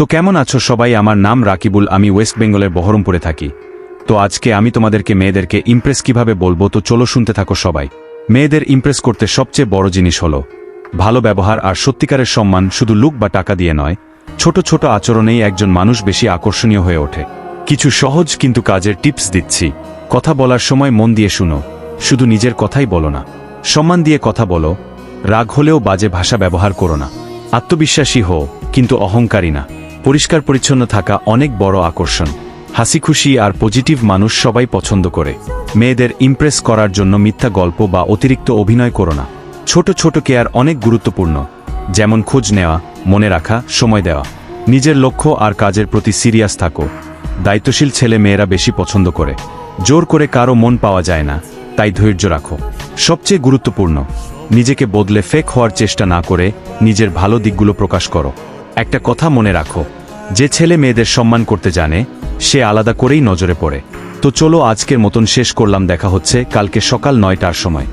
তো কেমন আছো সবাই? আমার নাম রাকিবুল, আমি ওয়েস্ট বেঙ্গলের বহরমপুরে থাকি। তো আজকে আমি তোমাদেরকে মেয়েদেরকে ইমপ্রেস কিভাবে বলবো, তো চলো শুনতে থাকো সবাই। মেয়েদের ইমপ্রেস করতে সবচেয়ে বড় জিনিস হলো ভালো ব্যবহার আর সত্যিকারের সম্মান। শুধু লুক বা টাকা দিয়ে নয়, ছোট ছোট আচরণেই একজন মানুষ বেশি আকর্ষণীয় হয়ে ওঠে। কিছু সহজ কিন্তু কাজের টিপস দিচ্ছি। কথা বলার সময় মন দিয়ে শুনো, শুধু নিজের কথাই বলো না। সম্মান দিয়ে কথা বলো, রাগ হলেও বাজে ভাষা ব্যবহার করো না। আত্মবিশ্বাসী হও, কিন্তু অহংকারী না। পরিষ্কার পরিচ্ছন্ন থাকা অনেক বড় আকর্ষণ। হাসি খুশি আর পজিটিভ মানুষ সবাই পছন্দ করে। মেয়েদের ইমপ্রেস করার জন্য মিথ্যা গল্প বা অতিরিক্ত অভিনয় করো না। ছোট ছোট কেয়ার অনেক গুরুত্বপূর্ণ, যেমন খোঁজ নেওয়া, মনে রাখা, সময় দেওয়া। নিজের লক্ষ্য আর কাজের প্রতি সিরিয়াস থাকো। দায়িত্বশীল ছেলে মেয়েরা বেশি পছন্দ করে। জোর করে কারো মন পাওয়া যায় না, তাই ধৈর্য রাখো। সবচেয়ে গুরুত্বপূর্ণ, নিজেকে বদলে ফেক হওয়ার চেষ্টা না করে নিজের ভালো দিকগুলো প্রকাশ করো। একটা কথা মনে রাখো, যে ছেলে মেয়েদের সম্মান করতে জানে সে আলাদা করেই নজরে পড়ে। তো চলো আজকের মতন শেষ করলাম, দেখা হচ্ছে কালকে সকাল 9টার সময়।